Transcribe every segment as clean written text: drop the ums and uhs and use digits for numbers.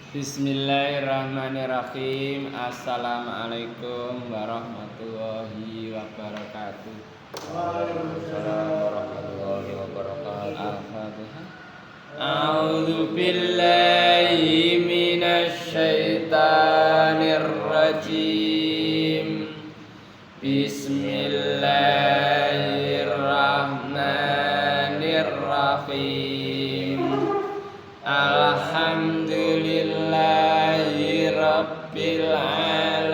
Bismillahirrahmanirrahim. Assalamualaikum warahmatullahi wabarakatuh. Waalaikumsalam warahmatullahi wabarakatuh. Al-Fatihah. A'udzu billahi minasy syaithanir rajim. Bismillahirrahmanirrahim. Alhamdulillahi rabbil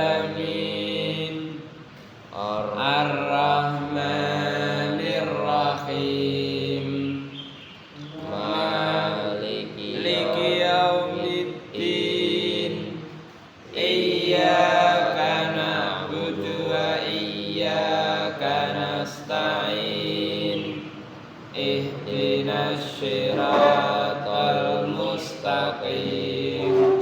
alamin. Ar-Rahmanir Rahim. Maliki yaumiddin. Iyyaka na'budu wa iyyaka nasta'in. Ihdinas siratal mustaqim.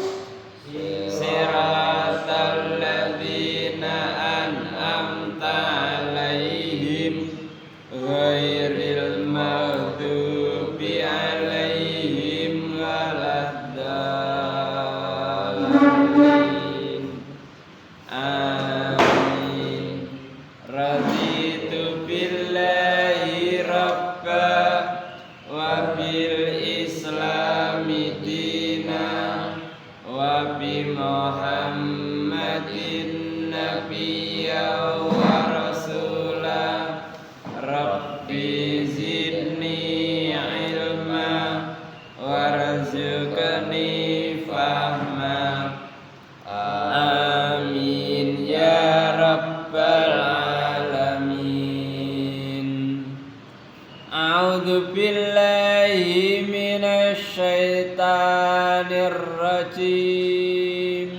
Siratal ladzina an'amta 'alaihim ghairil maghdubi 'alaihim waladdallin. Amin. Raditu billahi rabba wa bil islami dina wa bi muhammadin nabiyya wa rasula. Rabbi zidni ilma warzuqni fahma. Amin ya rabbal alamin. A'udzu billahi minasy syaithanir rajim.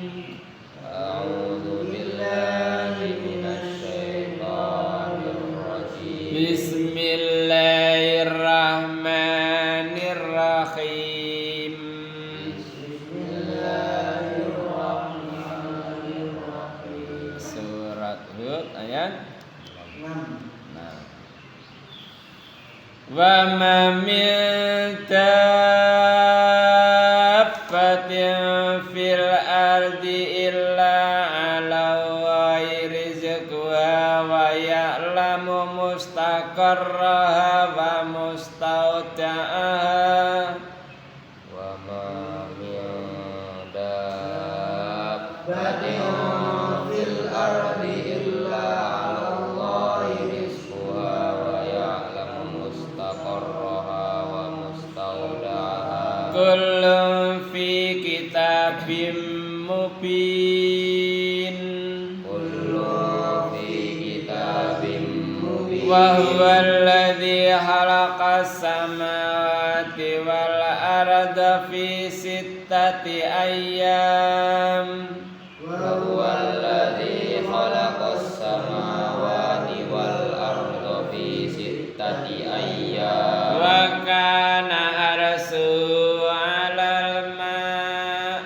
A'udzu billahi minasy syaithanir rajim. Bismillahirrahmanirrahim. Bismillahirrahmanirrahim. Surat Hud ayat 6. Wa ma min dabbatin fil ardi illa 'ala Allahi rizquha wa ya'lamu mustaqarraha wa mustawda'aha. Wa ma min dabbatin fil ardi illa 'ala Allahi rizquha wa ya'lamu mustaqarraha wa mustawda'aha. Kullun fi kitabim mubin. Kullun fi kitabim mubin. Wa huwa alladzi khalaqas samawati wal arda fi sittati ayyam. Wa huwa alladzi khalaqas samawati wal arda fi sittati ayyam. Wa kana arsyuhu 'alal ma'.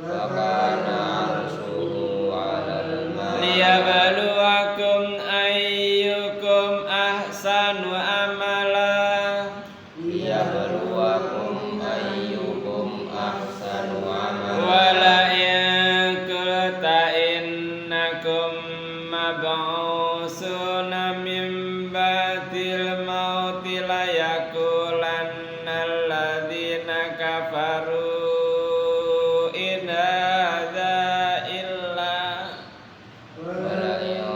Wa kana arsyuhu 'alal ma'. Liyabluwakum ayyukum ahsanu amala. Liyabluwakum ayyukum ahsanu amala. Wa la in qulta innakum mab'usuna min ba'dil mauti la yaqulanna alladzina kafaru in hadza illa. Wa la in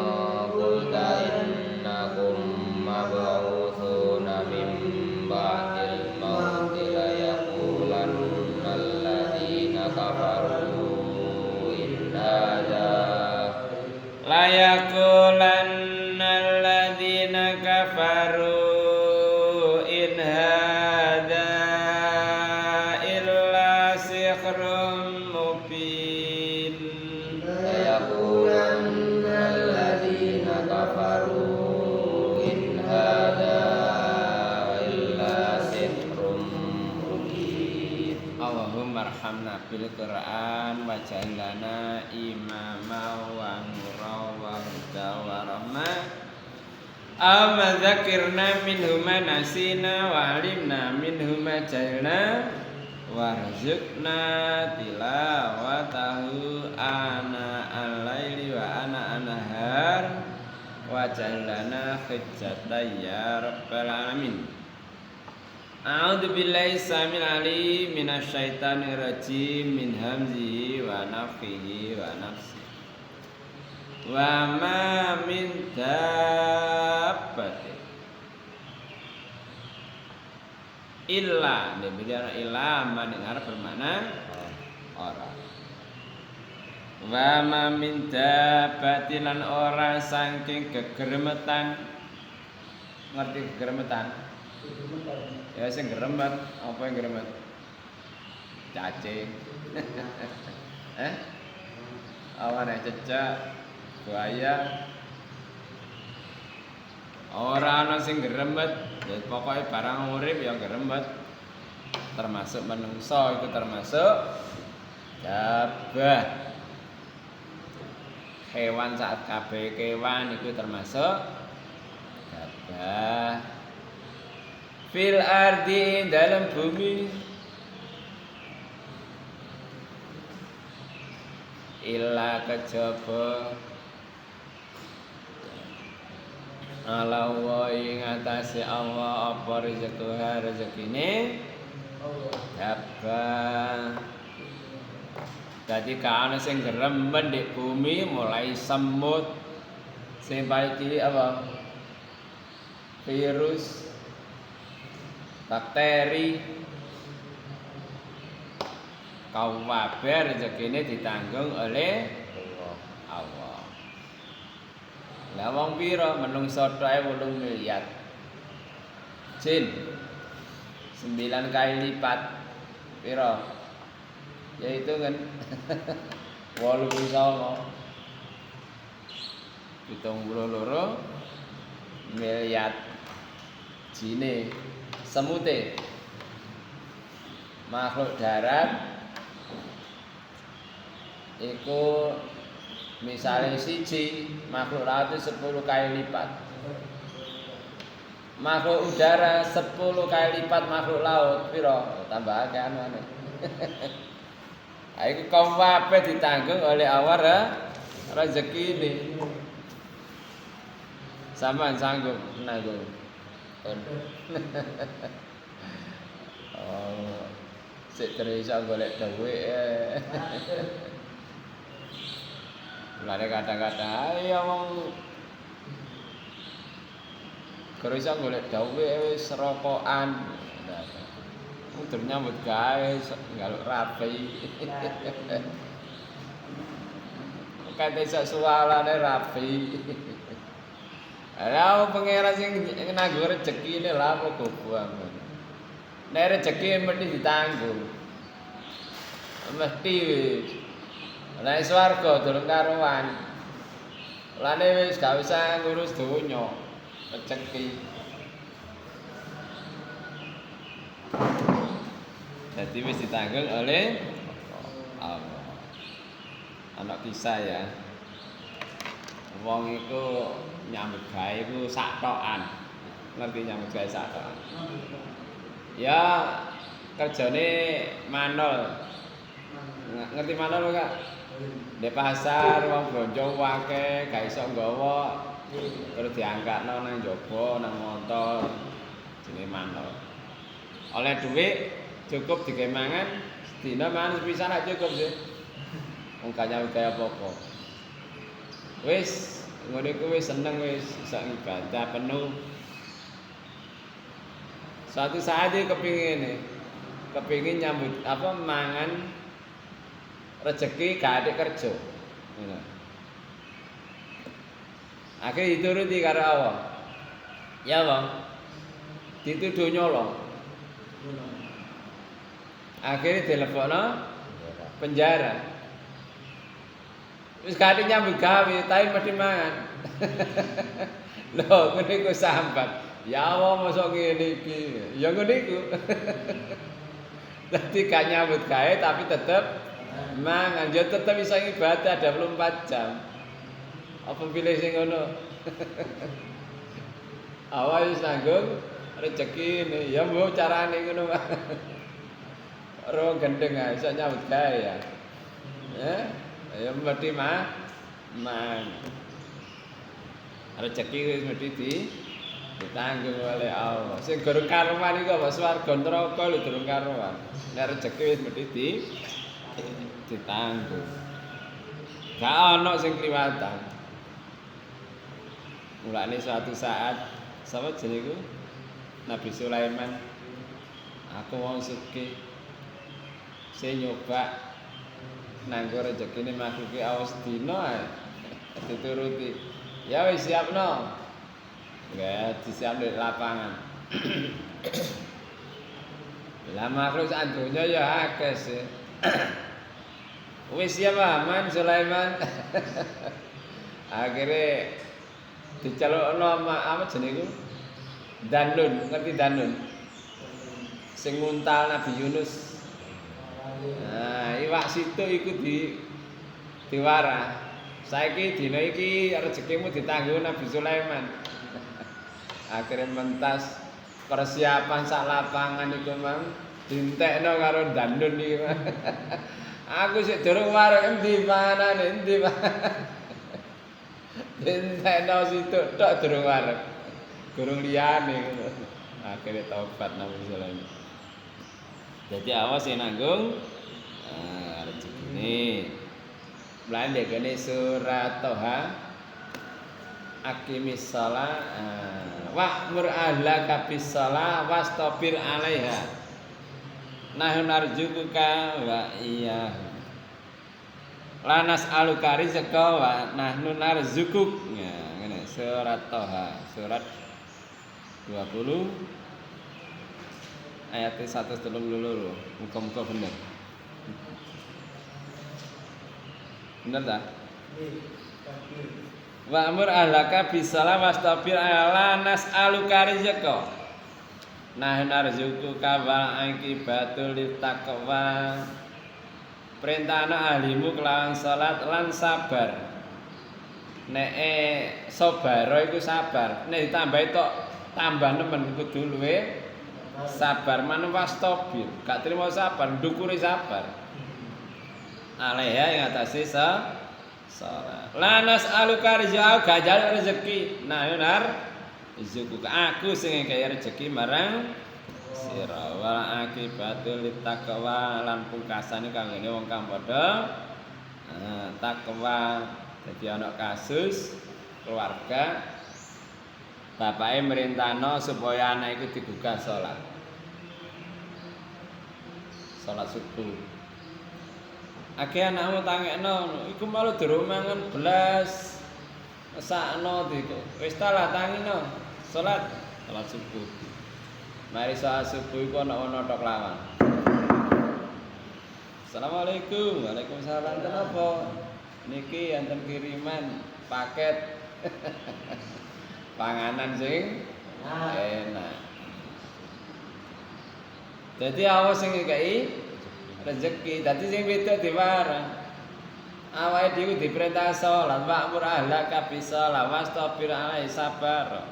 qulta innakum mab'usuna min ba'dil mauti la yaqulanna alladzina kafaru in hadza. La yaqulanna alladzina kafaru in hadza illa sihrun mubin. La yaqulanna alladzina kafaru in hadza illa sihrun mubin. Allahumma arhamna bil Qur'an waj'al lana imama wa nura wa huda wa rahmah. Amma dzakirna minhu ma nasina wa alimna minhu ma jahilna warzuqna tilawatahu ana al-laili wa ana an-nahar waj'al lana hujjatan ya rabbal alamin. A'udzu billahi samil alim minasy syaithanir rajim min hamzihi wa nafthihi wa nafsihi. Wa ma min dabbatin illa, demikian illa mendengar bermakna orang. Wa ma min dabbatin lan ora saking gegeremetan. Ngerti gegeremetan? Ya sing geremet, apa yang geremet? Cacing. Awane cecak, buaya. Ora ana sing geremet. Ya pokoknya barang urip yang geremet, termasuk menungso itu termasuk dabah. Hewan saat kabeh kewan itu termasuk dabah. Fil ardi dalam bumi illa kejaba ala wa ing atase Allah apa rezekine dabah. Dadi kaane sing geremen di bumi mulai semut sing paling cilik apa? Virus, bakteri, kabeh rezekine ditanggung oleh Allah. Lah wong pira menungso tok 8 miliar. Jin 9 kali lipat pira? Ya itu kan 8 72 miliar jine. Semute makhluk darat iku misalnya siji, makhluk laut itu 10 kali lipat. Makhluk udara 10 kali lipat makhluk laut. Piro? Tambah akeh anane. Iku kabeh ditanggung oleh Allah rezeki ini. Sampeyan sanggup nanggung. Oh, sik terisa golek dhuwit. Mulane kadang-kadang ayo wong kerja golek dhuwit wis rokokan. Udur nyambut gawe ngaluk rapi. Kate seksualane rapi. Lah pangeran sing nanggo rezekine lha apa gobuang. Nek rezeki mesti ditanggung. Mesti wis. Lah swarga durung karuan. Lane wis gak usah ngurus donya. Rezeki. Jadi wis ditanggung oleh Allah. Anak kisah ya. Wong iku nyambut gawe iku saktokan. Ngerti nyambut gawe saktokan. Ya kerjane manol. Ngerti manol Kak? Di pasar wong blonjo akeh, gak iso nggawa. Terus diangkatno nang njaba nang motor. Jenenge manol. Oleh dhuwit cukup digawe mangan, sedina mangan sepisan aja cukup sih. Wong gak nyambut gawe apa-apa. Wis ngono iku wis seneng wis iso ibadah penuh. Suatu saat dia kepingin nyambut apa mangan rezeki gak ada kerja. Akhirnya dituruti karo Allah. Ya Bang. Dituduh nyolong. Akhirnya dilebokno penjara. Wis gak nyambut gawe, tapi mesti mangan. Lho, ngene iku sambat. Ya Allah mosok ngene iki. Ya ngene iku. Dadi gak nyambut gawe tapi tetep mangan. Ya tetep iso ibadah 24 jam. Apa pilih sing ngono? Awak wis nanggung rezeki ini. Ya mbok carane ngono. Ora gendeng ae iso nyambut gawe ya. Ya mesti man. Rezeki wis mesti ditanggung oleh Allah. Sing durung karuan iku apa swarga neraka lho durung karuan. Nek rezeki wis mesti ditanggung. Gak ono sing kliwatan. Mulane suatu saat sapa jenenge Nabi Sulaiman, aku wong sugih sing nyoba nanggo rezekine makhluke awas dina ae dituruti. Ya wis siapno. Ya disiap di lapangan. Lah makhluk sak donya ya akeh sih. Wis siap aman Sulaiman. Akhirnya dicelukno apa jenenge iku? Danun, ngerti Danun? Sing nguntal Nabi Yunus. Nah, iwak situ iku diwara. Saiki dina iki rezekimu ditanggung Nabi Sulaiman. Akhirnya mentas persiapan sak lapangan iku mang dintekno karo Danun iki. Aku sik durung warek endi panane endi. Dintekno situ tok durung warek. Gurung liyane ngono. Akhirnya taubat Nabi Sulaiman. Jadi awas sing nanggung rezekine. Mulane kene surat Toha Aqimis shalah wa'mur ahlaka bis shalah wastabir 'alaiha. Nahnu narzuquka wa iyyahu. La nas'aluka rizqa wa nahnu narzuquk. Ya, ngene surat Toha, surat 20 ayat 132. Muga-muga bener. Bener tak? Wa amur ahlaka bisalah wastabir ala nas'aluka rizqa. Nah narzuquka wal aqibatul littaqwa. Perintahna ahlimu kelawan salat lan sabar. Nek sabar iku sabar. Nek ditambahi tok tambah nemen kudu luwe sabar man wastabir. Gak trimo sabar, ndukuri sabar. Alaiha ing atase salat. La nas'aluka rizqa gajal rezeki. Nah benar. Rezeki aku sing kaya rezeki marang sira. Wal akibatul littaqwa lan pungkasane kanggone wong kang padha takwa. Dadi ana kasus keluarga bapake merintahno supaya anak iku digugah salat. Salat subuh. Akeh anakmu tangekno, iku malu durung mangan blas. Mesakno diku. Wis ta lah tangino. Salat subuh. Mari salat subuh iku ana tok lawan. Assalamualaikum. Waalaikumsalam. Kenapa? Niki enten kiriman paket panganan sing enak. Jadi awas sing ngekeki rezeki, dadi sing wedok diwarang. Awake dhewe diperintah salat, wa'mur ahlaka bis shalah wastabir 'alaihi sabar.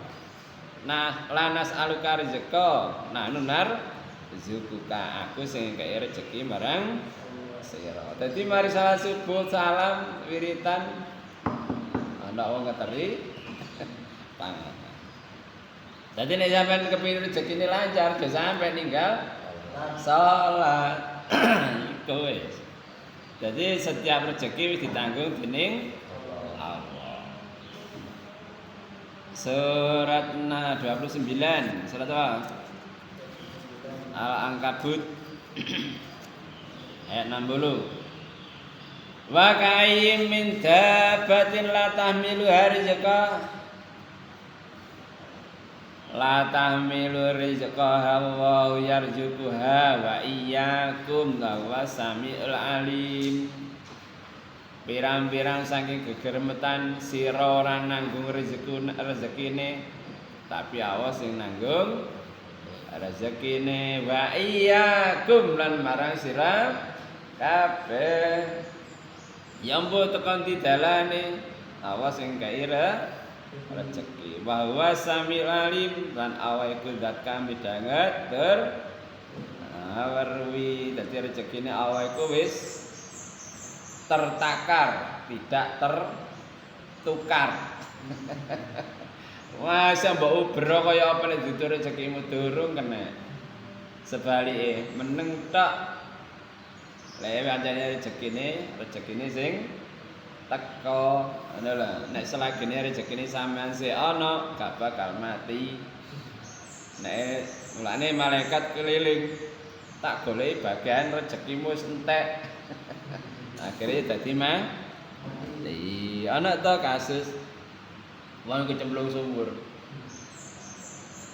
Nah, lanas aluka rezeki. Nah, nunar rezekiku aku sing kaya rezeki marang sira. Dadi mari salat subuh salam wiritan ana wong ngeteri panganan. Dadi nek sampean kepengin rezekine lancar, aja sampe ninggal salat. Iku wis. Jadi setiap rezeki wis ditanggung dening Allah. Surat 29, surat apa? Al-Ankabut ayat 60. Wa kayyim min dabbatin la tahmilu rizqa la tahmilu rizqaha Allahu yarzuquha wa iyyakum wa samiul alim. Pirang-pirang saking gegermetan sira ora nanggung rezekine, tapi Allah sing nanggung rezekine. Wa iyyakum lan marang sira kabeh. Yambo tekan didalane Allah sing kaira rezeki. Bahwa samiul alim lan Allah iku zat kami danget hawarwi. Dadi rezekine Allah iku wis tertakar, tidak tertukar. Masa mbok ubro kaya apa nek dudu rezekimu durung kena. Sebalike meneng tok. Lek pancene rezekine sing teko, ngono lho. Nek selagine rezekine sampean sik ana, gak bakal mati. Nek mulane malaikat keliling tak goleki bagian rezekimu wis entek. Akhirnya dadi mati. Ana to kasus wong kecemplung sumur.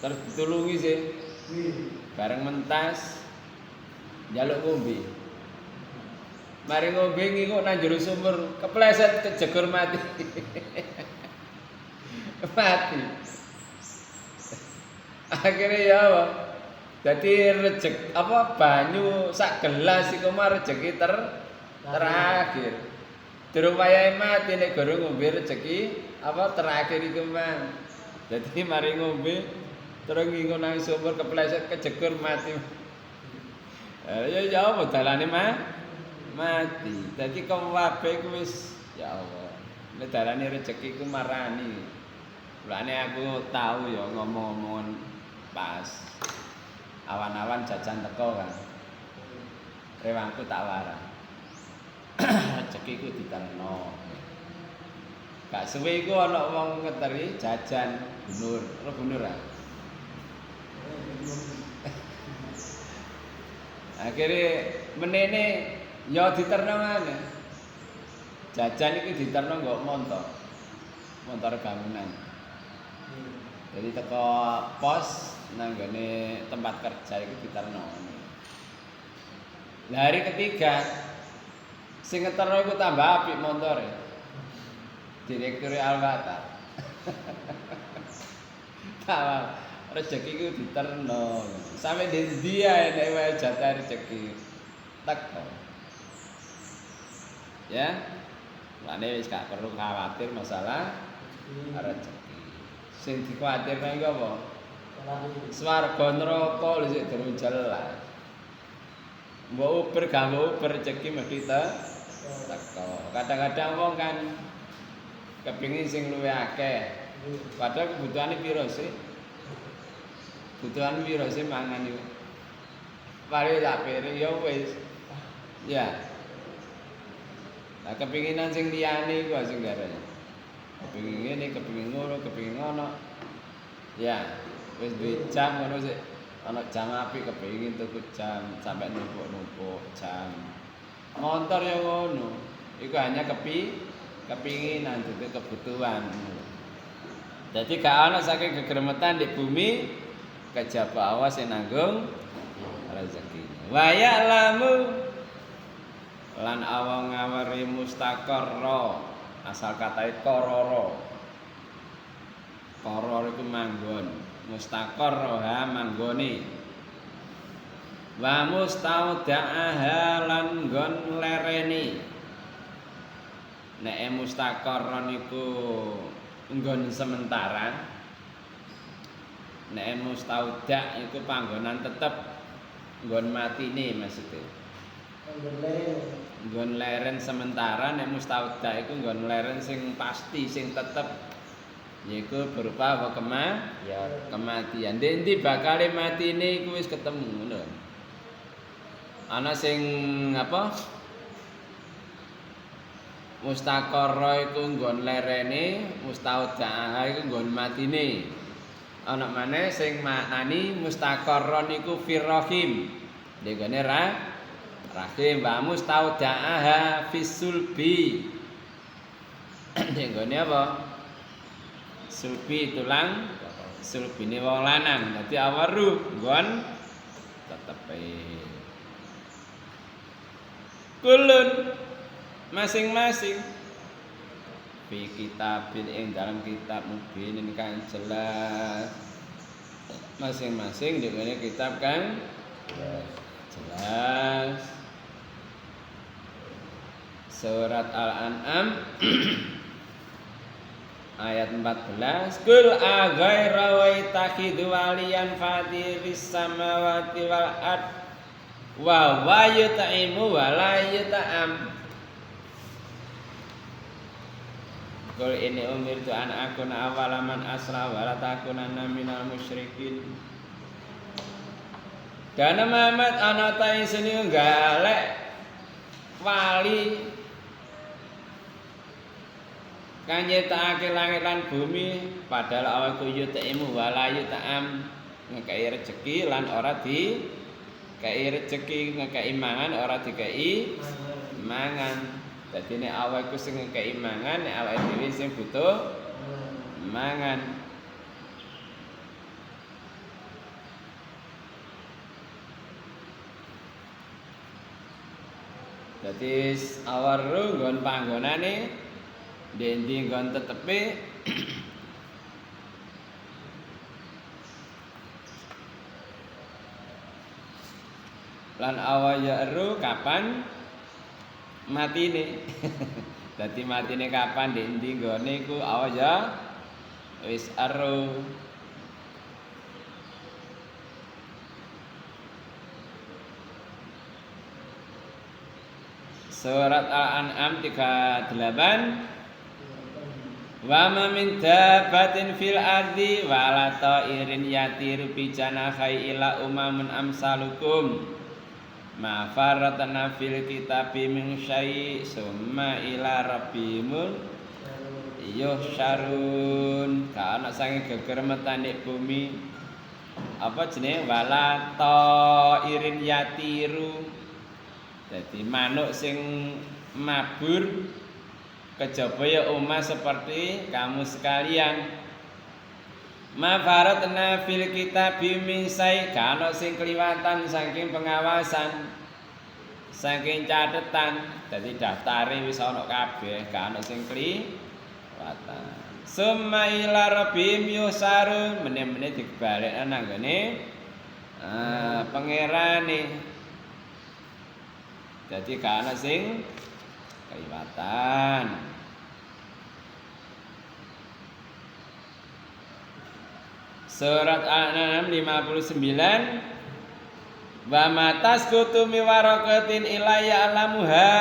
Terus ditulungi sih. Bareng mentas njaluk ngombe. Mari ngombe ngikuk nang jero sumur, kepleset kejegur mati. Mati. Akhirnya ya apa? Dadi rezeki apa banyu sak gelas iku mah rezeki terakhir. Durung wayahe mati nek guru ngombe rezeki apa terakhir iku mah. Dadi mari ngombe terus ngikuk nang sumur kepleset kejegur mati. Ya apa dalane mati. Dadi kabeh iku wis ya Allah. Nek dalane rezeki iku marani. Mulane aku tahu ya ngomong-ngomongan pas awan-awan jajan teko kan. Rewangku tak warah. Rezeki ku diterno. Gak suwe iku ana wong ngeteri jajan bunur, ora bunur ah. Akhirnya menene ya diterno ngene. Jajan iki diterno nggo motor bangunan. Jadi teko pos nang gone tempat kerja iki diterno. Lah hari ketiga sing ngeterno iku tambah apik montore. Direktur Alwata. Tawa rezeki ku diterno. Sampe ndi ae nek wae jatah rezeki. Teko. Ya. Lane wis gak perlu khawatir masalah rezeki. Sing dikuwatirno iku apa? Swarga neraka lho sik durung jelas. Mbok uber gak mbok uber rezeki mesti teko. Kadang-kadang wong kan kepingin sing luwih akeh. Padahal kebutuhane piro sih? Kebutuhan piro sih mangan iku? Paling tak piring ya wis. Ya. Nah kepinginan sing liyane iku sing garane. Kepingin ngene, kepingin ngono, kepingin ngono. Ya, wis duwe jam ngono sik. Ana jam apik kepingin tuku jam sampai numpuk-numpuk jam. Motor ya ngono. Iku hanya kepinginan itu kebutuhan. Jadi gak ana saking gegremetan di bumi kejaba awas sing nanggung rezeki. Wa ya'lamu lan awang ngawari mustaqarra asal katae qarara. Qarara iku manggon, mustaqarra ha manggone. Wa mustaudaaha lan nggon lereni. Nek mustaqarra niku nggon sementara. Nek mustauda iku panggonan tetep nggon matine maksudnya. Nggon leren sementara, nek mustauda iku nggon leren sing pasti sing tetep yaiku berupa apa kematian. Dendi bakale matine iku wis ketemu ngono. Ana sing apa? Mustaqarra iku nggon lerene, mustauda iku nggon matine. Ana maneh sing maknani mustaqarra niku firrahim. Dene rahim wa mustaudaaha fisulbi. Dene apa? Sulbi tulang, sulbine wong lanang. Dadi awaru nggon tetepe. Kulun masing-masing fi kitabin ing dalam kitab mubin kan jelas. Masing-masing di ngene kitab kan jelas. Surat Al-An'am ayat 14. Qul aghaira wa takhidhu waliyan fatiris samawati wal ard wa yut'imu wa la yut'am. Qul inni umirtu an akuna awwala man asra wa la takunanna minal musyrikin. Dana Muhammad ana ta isine galek wali kang nyiptakake langit lan bumi padahal awakku yut'imu wa la yut'am, ngekei rezeki lan ora di kei rezeki, ngekei mangan ora dikei mangan. Dadi nek awakku sing ngekei mangan, nek awake dhewe sing butuh mangan. Dadi awaru nggon panggonane ndi nggon tetepe lan awayaru kapan matine. Dadi matine kapan ndi nggone iku awaya wis aru. Surat Al-An'am 38. Wa ma min dabbatin fil ardi wa la ta'irin yatiru bi janahi illa umamun amsalukum. Ma faratna fil kitabi min syai' summa ila rabbihim yuhsyarun. Kana sange geger metane bumi apa jenenge wala ta'irin yatiru. Jadi manuk sing mabur kejaba ya ummah seperti kamu sekalian. Ma faratna fil kitabi min syai', kana sing kliwatan saking pengawasan, saking catetan. Dadi daftare wis ana kabeh, kana sing kliwatan. Summa ila rabbihim yusarun, meneh-meneh dibalekna nang gone pangerane. Jadi kana sing kliwatan. Surat Al-An'am 59. Wa ma tasqutu mi waraqatin illa ya'lamuha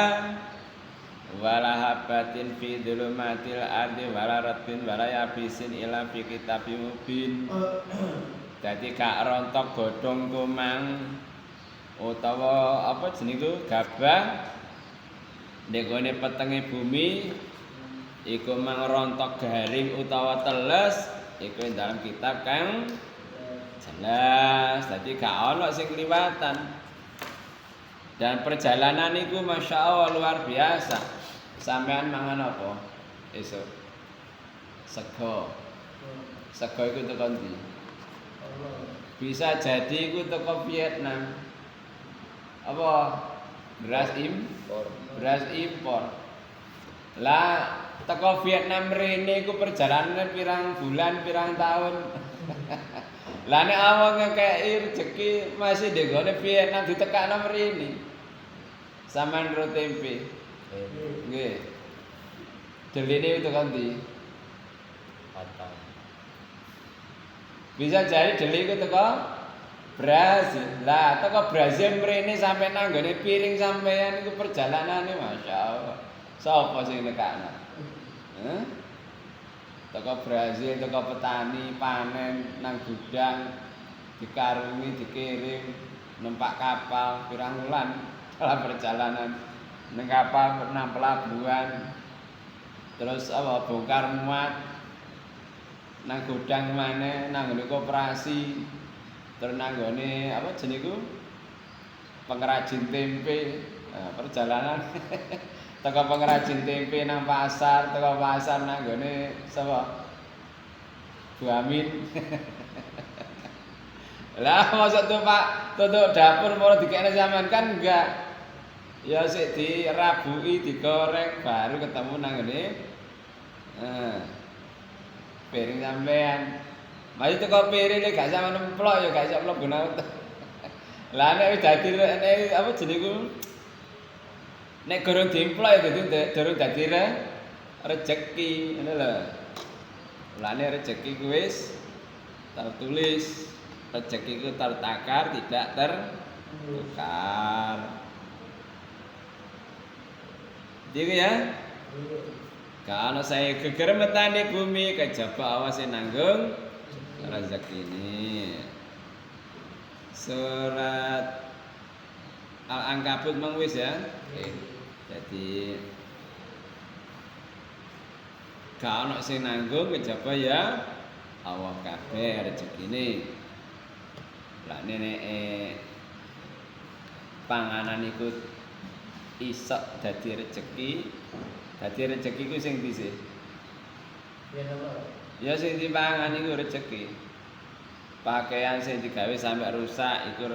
wala habatin fi dhulumatil ardi wala ratbin wala yabisin illa fi kitabim mubin. Dadi gak rontok godhong kumang utawa apa jenenge gabah nek gone petenge bumi iku mang rontok garing utawa teles iku dalam kitab kang jelas. Dadi gak ana sing kliwatan. Dan perjalanan iku Masya Allah luar biasa. Sampean mangan apa? Esuk. Sego. Sego iku teko ndi? Bisa jadi iku teko Vietnam. Apa? Beras impor. Lah teko Vietnam rene iku perjalanan pirang bulan, pirang tahun. Lah nek awak ngekeki rezeki masih nggone Vietnam ditekakno mrene. Sampeyan ro tempe. Nggih. Deline teko ndi? Batam. Bisa jadi deli iku teko Brazil. Lah teko Brazil mrene sampe nang nggone piring sampeyan iku perjalanane Masya Allah. Sapa sing nekakno? Teko Brazil, teko petani panen nang gudang dikarungi dikirim numpak kapal pirang wulan dalam perjalanan nang kapal nang pelabuhan terus apa bongkar muat nang gudang maneh nang ngene koperasi terus nang ngene apa jenenge iku pengrajin tempe. Perjalanan teko pengrajin tempe nang pasar, teko pasar nang gone sapa? Bu Amin. Lah mosok tuh Pak, tutuk dapur mau dikene sampean kan enggak. Ya sik dirabuki, digoreng baru ketemu nang ngene. Piring sampean. Mari teko piring gak sampean nemplok ya gak iso mlebu nang. Lah nek wis dadi apa jenenge nek gorong diemplok dadi durung dadi rejeki ngono lho. Lane rejeki ku wis tertulis, rejeki ku tertakar tidak tukar. Jadi ya, kalau saya kegeremetane bumi kejaba awas nanggung rezeki ini. Surat Al-Ankabut mengwis ya. Jadi gak ono sing nanggung kejaba ya Allah kabeh rezekine. Lah neneke panganan iku iso dadi rezeki. Dadi rezeki ku sing ndi sih? Ya sing dipangan iku rezeki. Pakaian sing digawe sampe rusak iku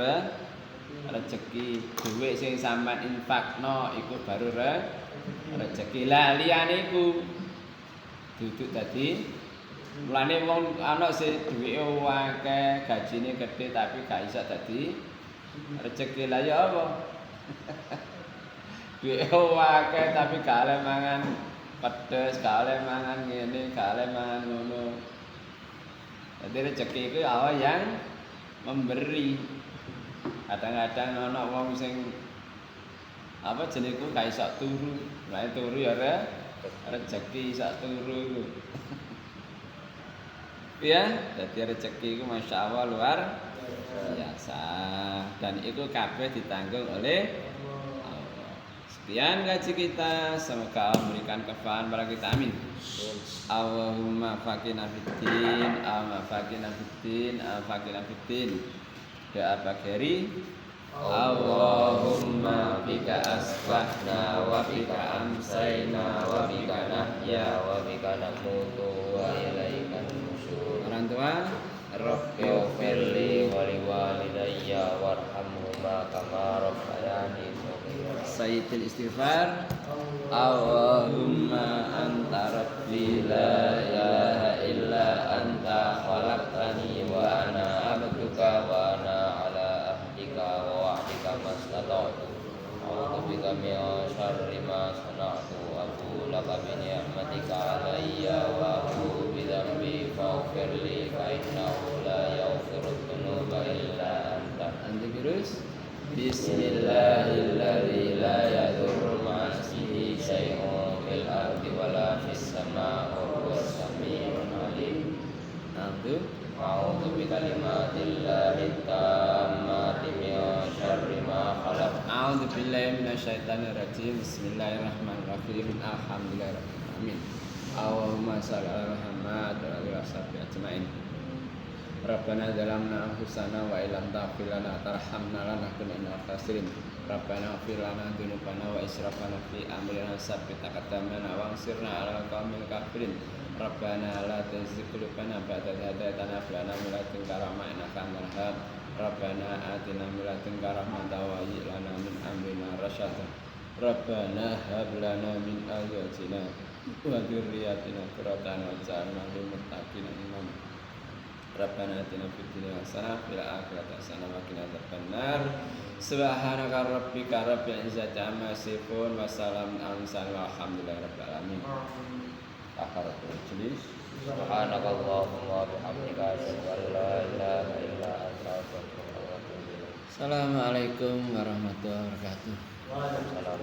rezeki. Duit sing sampean infakno iku baru rezeki. Lah liyane iku duduk dadi mulane wong ana sing duwike akeh, gajine gedhe tapi gak iso dadi rezeki. Lah ya apa? Duwike akeh tapi gak oleh mangan pedes, gak oleh mangan ngene, gak oleh mangan ngono. Jadi rezeki itu Allah yang memberi. Kadang-kadang ana wong sing apa jenengku gak iso turu. Lah turu ya rezeki iso turu iku. Ya, jadi rezeki itu Masya Allah luar biasa. Dan itu kabeh ditanggung oleh Allah. Sekian kaji kita, semoga Allah memberikan kefahan pada kita, amin. Allahumma faqina fiddin, Allahumma faqina fiddin, faqina fiddin. Doa bagheri. Allahumma bika asbahna wa bika amsayna wa bika nahya wa bika namutu wa ilaikan nusyur. Orang tua, Rabbi firli wa liwalidayya warhamhuma kama rabbayani shaghira. Sayyidil istighfar. Allahumma anta rabbi la ilaha illa anta khalaqtani wa ana abduka wa ana ala ahdika wa wa'dika mastata'tu. A'udzu bika min syarri ma sana'tu wa aqulu laka bi ni'matika 'alayya wa aqulu bi dhanbi faghfir li fa innahu la yaghfiru dzunuba illa anta. Antivirus. Bismillahirrahmanirrahim. La yadurru ma'asmihi syai'un fil ardi wala fis samaa'i wa huwas samii'ul 'aliim. A'udzu bikalimatillahi tammati min syarri ma khalaq. A'udzu billahi minasyaitonir rajim. Bismillahirrahmanirrahim. Alhamdulillahirabbil alamin. Allahumma shalli ala Muhammad wa ala sahbihi ajmain. Rabbana zalamna anfusana wa illam taghfir lana tarhamna lanakunanna minal khasirin. Rabbana ighfir lana dzunubana wa israfana fi amrina sabbit aqdamana wa ansirna 'alal qaumil kafirin. Rabbana la tuzigh qulubana ba'da idh hadaytana wa hab lana min ladunka rahmah innaka antal wahhab. Rabbana atina min ladunka rahmatan wa hayyi' lana min amrina rasyada. Rabbana hab lana min azwajina wa dzurriyyatina qurrata a'yun waj'alna lil muttaqina imama. Rabbana atina fid dunya hasanah wa fil akhirati hasanah wa qina adzabannar. Subhanaka rabbika rabbil izzati amma yasifun wa salamun alal mursalin walhamdulillahi rabbil alamin. Akhiratul majlis. Subhanakallahumma wa bihamdika asyhadu an la ilaha illa anta astaghfiruka wa atubu ilaik. Assalamualaikum warahmatullahi wabarakatuh. Waalaikumsalam.